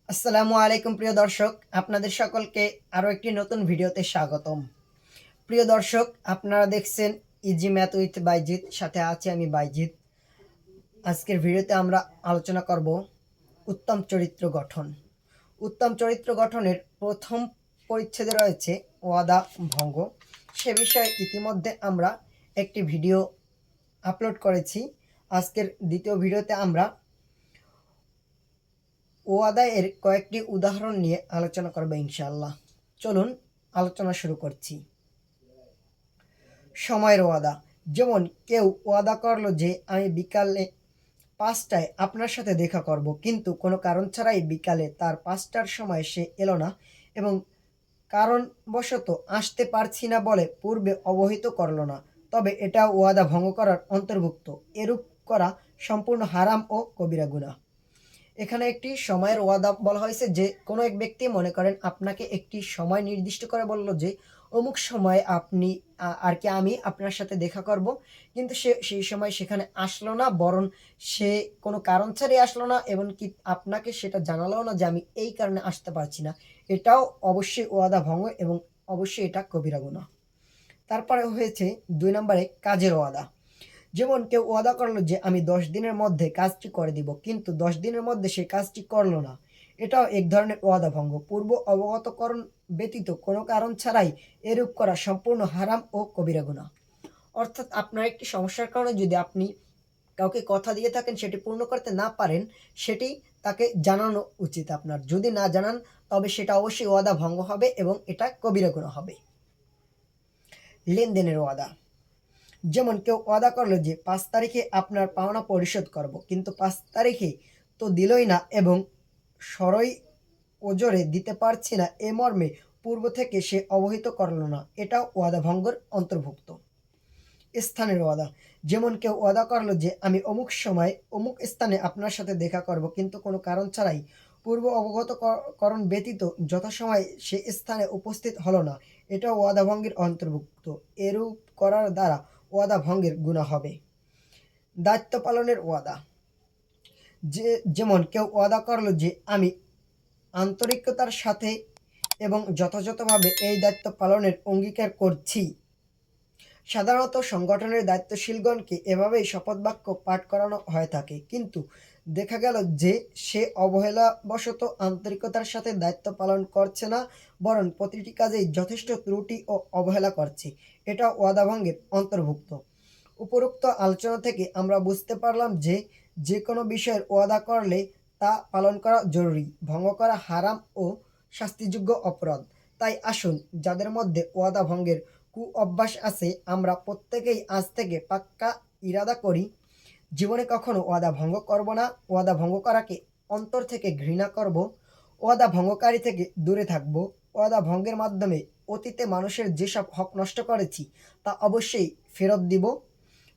আসসালামু আলাইকুম প্রিয় দর্শক, আপনাদের সকলকে আরও একটি নতুন ভিডিওতে স্বাগতম। প্রিয় দর্শক, আপনারা দেখছেন ইজি ম্যাথ উইথ বাইজিৎ, সাথে আছি আমি বাইজিৎ। আজকের ভিডিওতে আমরা আলোচনা করব উত্তম চরিত্র গঠন। উত্তম চরিত্র গঠনের প্রথম পরিচ্ছেদে রয়েছে ওয়াদা ভঙ্গ। সে বিষয়ে ইতিমধ্যে আমরা একটি ভিডিও আপলোড করেছি। আজকের দ্বিতীয় ভিডিওতে আমরা ওয়াদা এর কয়েকটি উদাহরণ নিয়ে আলোচনা করব ইনশাআল্লাহ। চলুন আলোচনা শুরু করছি। সময়ের ওয়াদা, যেমন কেউ ওয়াদা করলো যে আমি বিকালে 5টায় আপনার সাথে দেখা করব, কিন্তু কোনো কারণ ছাড়াই বিকালে তার 5টার সময় সে এলো না এবং কারণবশত আসতে পারছি না বলে পূর্বে অবহিত করল না, তবে এটা ওয়াদা ভঙ্গ করার অন্তর্ভুক্ত। এরূপ করা সম্পূর্ণ হারাম ও কবিরা গুনাহ। এখানে একটি সময়ের ওয়াদা বলা হয়েছে যে কোনো এক ব্যক্তি মনে করেন আপনাকে একটি সময় নির্দিষ্ট করে বলল যে অমুক সময় আপনি আমি আপনার সাথে দেখা করব, কিন্তু সে সেই সময় সেখানে আসলো না, বরং সে কোনো কারণ ছাড়াই আসলো না এবং কি আপনাকে সেটা জানালো না যে আমি এই কারণে আসতে পারছি না। এটাও অবশ্যই ওয়াদা ভঙ্গ এবং অবশ্যই এটা কবিরা গুনাহ। তারপরে হয়েছে 2 নম্বরে কাজের ওয়াদা। যেমন কেউ ওয়াদা করলো যে আমি 10 দিনের মধ্যে কাজটি করে দিব, কিন্তু 10 দিনের মধ্যে সে কাজটি করলো না। এটাও এক ধরনের ওয়াদা ভঙ্গ। পূর্ব অবগতকরণ ব্যতীত কোনো কারণ ছাড়াই এরূপ করা সম্পূর্ণ হারাম ও কবিরা গুনাহ। অর্থাৎ আপনার একটি সমস্যার কারণে যদি আপনি কাউকে কথা দিয়ে থাকেন সেটি পূর্ণ করতে না পারেন, সেটি তাকে জানানো উচিত আপনার। যদি না জানান তবে সেটা অবশ্যই ওয়াদা ভঙ্গ হবে এবং এটা কবিরা গুনাহ হবে। লেনদেনের ওয়াদা, যেমন কেউ ওয়াদা করলো যে 5 তারিখে আপনার পাওনা পরিশোধ করব, কিন্তু 5 তারিখে তো দিলই না এবং সরই ওজরে দিতে পারছি না এ মর্মে পূর্ব থেকে সে অবহিত করল না, এটাও ওয়াদা ভঙ্গের অন্তর্ভুক্ত। স্থানের ওয়াদা, যেমন কেউ ওয়াদা করলো যে আমি অমুক সময় অমুক স্থানে আপনার সাথে দেখা করব, কিন্তু কোনো কারণ ছাড়াই পূর্ব অবগতকরণ ব্যতীত যথাসময়ে সে স্থানে উপস্থিত হলো না, এটাও ওয়াদা ভঙ্গের অন্তর্ভুক্ত। এরূপ করার দ্বারা ওয়াদা ভঙ্গের গুনাহ হবে। দায়িত্ব পালনের ওয়াদা, যেমন কেউ ওয়াদা করলো যে আমি আন্তরিকতার সাথে এবং যথাযথভাবে এই দায়িত্ব পালনের অঙ্গীকার করছি। সাধারণত সংগঠনের দায়িত্বশীলগণকে এভাবেই শপথবাক্য পাঠ করানো হয়ে থাকে, কিন্তু দেখা গেল যে সে অবহেলাবশত আন্তরিকতার সাথে দায়িত্ব পালন করছে না, বরং প্রতিটি কাজেই যথেষ্ট ত্রুটি ও অবহেলা করছে। এটা ওয়াদা ভঙ্গের অন্তর্ভুক্ত। উপরোক্ত আলোচনা থেকে আমরা বুঝতে পারলাম যে যে কোনো বিষয়ের ওয়াদা করলে তা পালন করা জরুরি, ভঙ্গ করা হারাম ও শাস্তিযোগ্য অপরাধ। তাই আসুন, যাদের মধ্যে ওয়াদা ভঙ্গের অভ্যাস আছে, আমরা প্রত্যেকেই আজ থেকে পাক্কা ইরাদা করি জীবনে কখনো ওয়াদা ভঙ্গ করব না, ওয়াদা ভঙ্গ করাকে অন্তর থেকে ঘৃণা করব, ওয়াদা ভঙ্গকারী থেকে দূরে থাকব। ওয়াদা ভঙ্গের মাধ্যমে অতীতে মানুষের যেসব হক নষ্ট করেছি তা অবশ্যই ফেরত দিব।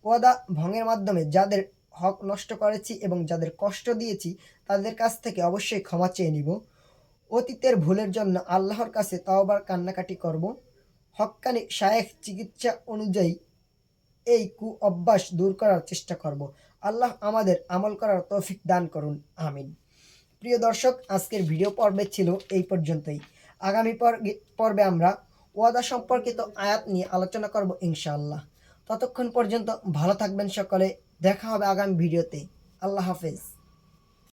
ওয়াদা ভঙ্গের মাধ্যমে যাদের হক নষ্ট করেছি এবং যাদের কষ্ট দিয়েছি তাদের কাছ থেকে অবশ্যই ক্ষমা চেয়ে নিব। অতীতের ভুলের জন্য আল্লাহর কাছে তওবার কান্নাকাটি করব। হক্কানি শায়েখ চিকিৎসা অনুযায়ী এই অভ্যাস দূর করার চেষ্টা করব। আল্লাহ আমাদের আমল করার তৌফিক দান করুন, আমিন। প্রিয় দর্শক, আজকের ভিডিও পর্বে ছিল এই পর্যন্তই। আগামী পর্বে আমরা ওয়াদা সম্পর্কিত আয়াত নিয়ে আলোচনা করব ইনশাআল্লাহ। ততক্ষণ পর্যন্ত ভালো থাকবেন সকলে। দেখা হবে আগামী ভিডিওতে। আল্লাহ হাফেজ।